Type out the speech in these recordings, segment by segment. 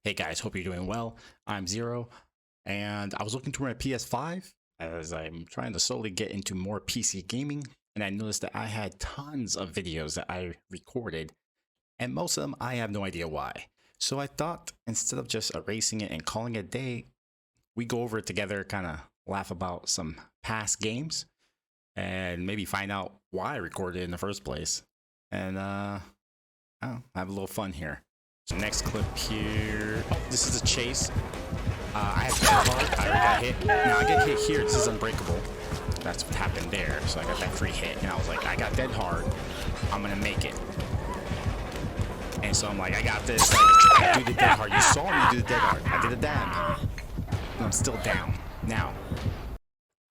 Hey guys, hope you're doing well. I'm Zero, and I was looking through my PS5 as I'm trying to slowly get into more PC gaming, and I noticed that I had tons of videos that I recorded, and most of them I have no idea why. So I thought instead of just erasing it and calling it a day, we go over it together, kind of laugh about some past games, and maybe find out why I recorded it in the first place, and I don't know, have a little fun here. So next clip here. Oh, this is a chase. I have dead hard. I already got hit. Now I get hit here. This is unbreakable. That's what happened there. So I got that free hit, and I was like, I got dead hard. I'm gonna make it. And so I'm like, I got this. Like, I do the dead hard. You saw me do the dead hard. I did a dab. And I'm still down. Now,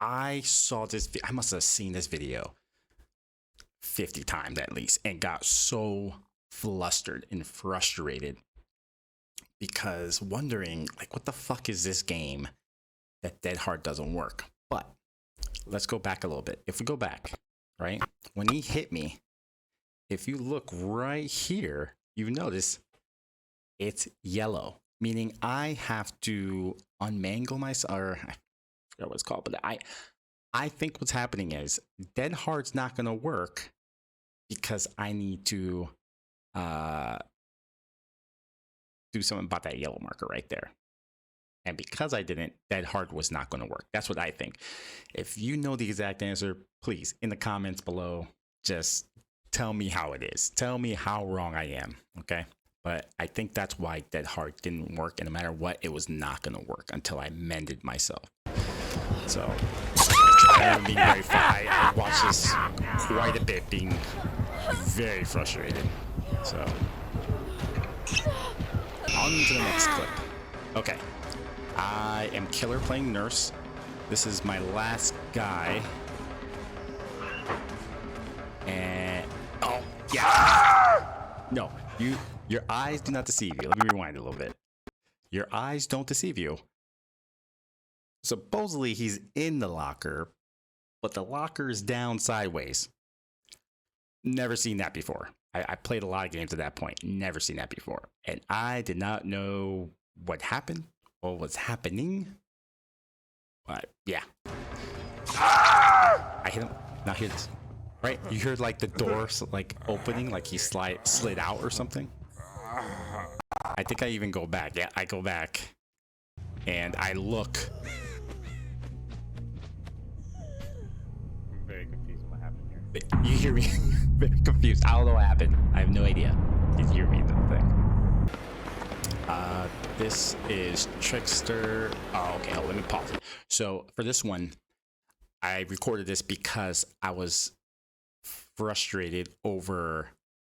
I saw this. I must have seen this video 50 times at least, and got so flustered and frustrated because wondering, like, what the fuck is this game that dead hard doesn't work? But let's go back a little bit. If we go back, right, when he hit me, if you look right here, you notice it's yellow, meaning I have to unmangle myself, or I forgot what it's called, but I think what's happening is dead hard's not going to work because I need to do something about that yellow marker right there. And because I didn't, dead hard was not going to work. That's what I think. If you know the exact answer, please, in the comments below, just tell me how it is. Tell me how wrong I am, okay? But I think that's why dead hard didn't work, and no matter what, it was not going to work until I mended myself. So, I am being very I watched this quite a bit, being very frustrated. So, on to the next clip. Okay, I am Killer playing Nurse. This is my last guy. And, oh, yeah. No, your eyes do not deceive you. Let me rewind a little bit. Your eyes don't deceive you. Supposedly, he's in the locker, but the locker is down sideways. Never seen that before. I played a lot of games at that point. Never seen that before. And I did not know what happened or was happening. But yeah. I hit him. Now hear this. Right? You heard like the door like opening, like he slid out or something. I think I even go back. Yeah, I go back. And I look. I'm very confused what happened here. You hear me? Very confused. I don't know what happened. I have no idea. Did you hear me? The thing. This is Trickster. Oh, okay. Let me pause it. So for this one, I recorded this because I was frustrated over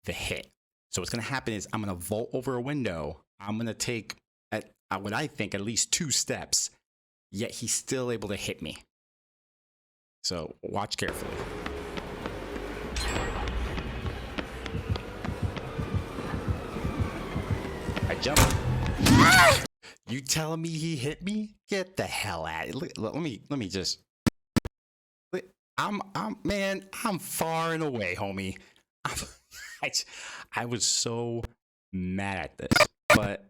the hit. So what's gonna happen is I'm gonna vault over a window. I'm gonna take what I think at least 2 steps. Yet he's still able to hit me. So watch carefully. I jump. You telling me he hit me? Get the hell out of it. Let me just. I'm far and away, homie. I was so mad at this, but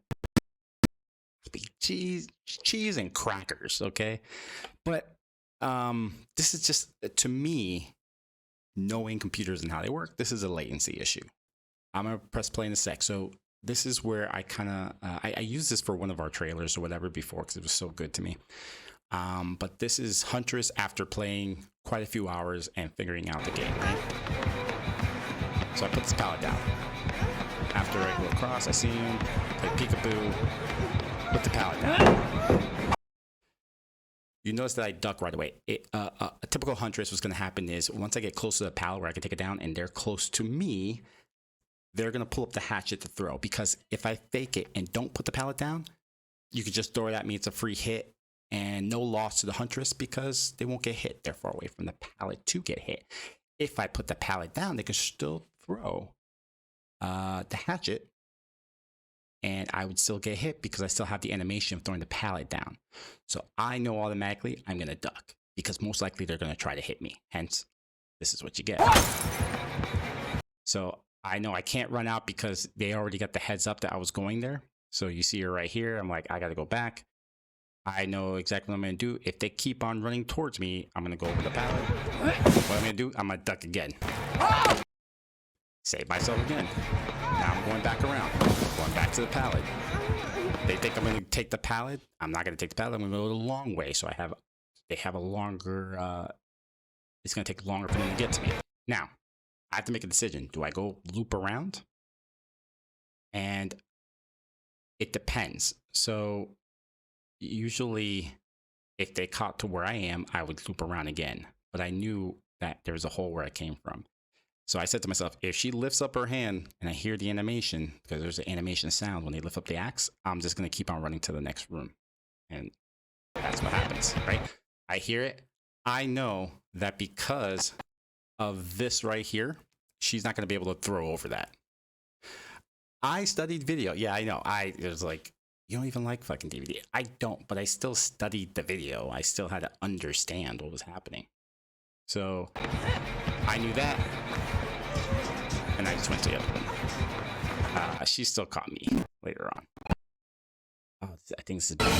cheese and crackers, okay? But this is just, to me, knowing computers and how they work, this is a latency issue. I'm gonna press play in a sec. So this is where I kind of I used this for one of our trailers or whatever before because it was so good to me. But this is Huntress after playing quite a few hours and figuring out the game, right? So I put this pallet down. After I go across, I see him, play peekaboo, put the pallet down. You notice that I duck right away. A typical Huntress, what's going to happen is once I get close to the pallet where I can take it down and they're close to me, they're going to pull up the hatchet to throw. Because if I fake it and don't put the pallet down, you could just throw it at me. It's a free hit and no loss to the Huntress because they won't get hit. They're far away from the pallet to get hit. If I put the pallet down, they can still throw the hatchet and I would still get hit because I still have the animation of throwing the pallet down. So I know automatically I'm going to duck because most likely they're going to try to hit me. Hence, this is what you get. So I know I can't run out because they already got the heads up that I was going there. So you see her right here. I'm like, I got to go back. I know exactly what I'm going to do. If they keep on running towards me, I'm going to go over the pallet. What I'm going to do, I'm going to duck again. Save myself again. Now I'm going back around. Going back to the pallet. They think I'm going to take the pallet. I'm not going to take the pallet. I'm going to go the long way. So they have a longer, it's going to take longer for them to get to me. Now, I have to make a decision. Do I go loop around? And it depends. So usually if they caught to where I am, I would loop around again. But I knew that there was a hole where I came from. So I said to myself, if she lifts up her hand and I hear the animation, because there's an animation sound when they lift up the axe, I'm just going to keep on running to the next room. And that's what happens, right? I hear it. I know that because of this right here, she's not going to be able to throw over that. I studied video. Yeah, I know. It was like, you don't even like fucking DBD. I don't, but I still studied the video. I still had to understand what was happening. So I knew that. And I just went to the other one. She still caught me later on. Oh, I think this is bad.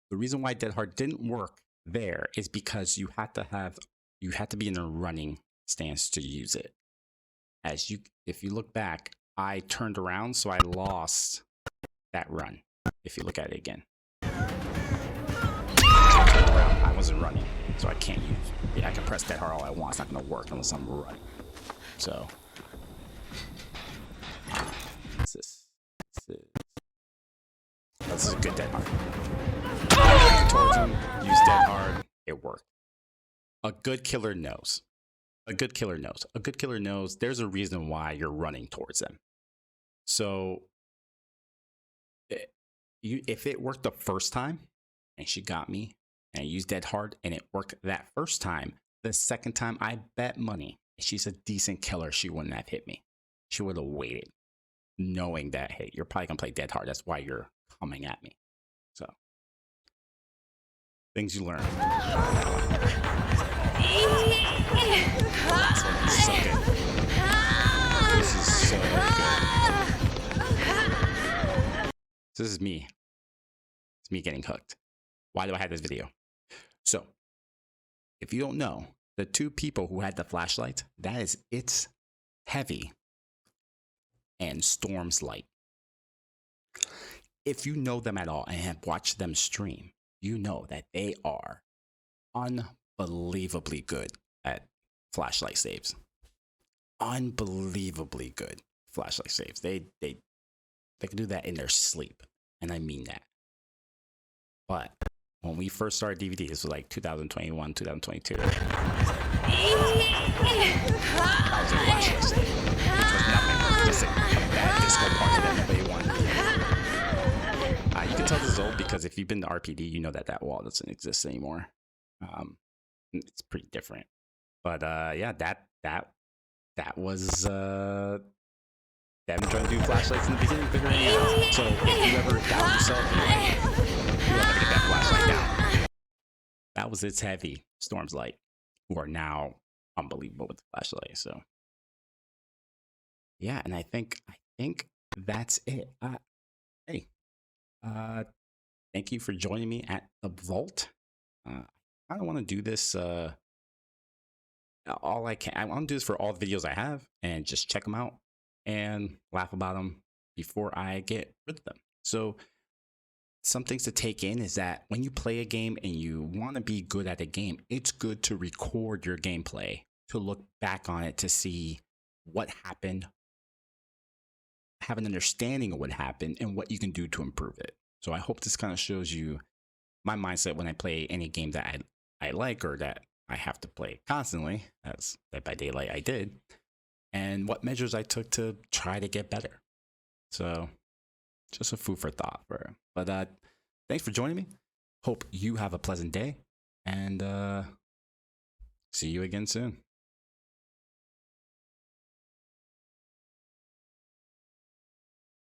The reason why Dead Hard didn't work there is because you had to be in a running stance to use it. If you look back, I turned around, so I lost that run. If you look at it again, I turned around, I wasn't running, so I can't use. Yeah, I can press Dead Hard all I want. It's not going to work unless I'm running. So this is a good Dead Hard. I told him, use Dead Hard. It worked. A good killer knows. A good killer knows. A good killer knows there's a reason why you're running towards them. So if it worked the first time and she got me and I used Dead Hard and it worked that first time, the second time I bet money she's a decent killer, she wouldn't have hit me. She would have waited, knowing that, hey, you're probably going to play Dead Hard. That's why you're coming at me. So things you learn. So good. This is so good. This is me. It's me getting hooked. Why do I have this video? So, if you don't know, the two people who had the flashlight, that is It's Heavy and Storm's Light. If you know them at all and have watched them stream, you know that they are unbelievably good at flashlight saves. Unbelievably good flashlight saves. They can do that in their sleep, and I mean that. But when we first started DBD, this was like 2021, 2022. That was a flashlight save. It was nothing. Just a bad disco party that nobody wanted. You can tell this is old because if you've been to RPD, you know that wall doesn't exist anymore. It's pretty different. But yeah, that was Devin trying to do flashlights in the beginning, figuring it out. So if you ever doubt yourself, you're like, you have to get that flashlight down. That was It's Heavy, Storm's Light, who are now unbelievable with the flashlight. So yeah, and I think that's it. Hey, thank you for joining me at the Vault. I don't want to do this. All I can. I want to do this for all the videos I have and just check them out and laugh about them before I get rid of them. So some things to take in is that when you play a game and you want to be good at a game, it's good to record your gameplay, to look back on it, to see what happened, have an understanding of what happened and what you can do to improve it. So I hope this kind of shows you my mindset when I play any game that I like or that I have to play constantly, as Dead by Daylight I did, and what measures I took to try to get better. So just a food for thought. But thanks for joining me. Hope you have a pleasant day, and see you again soon.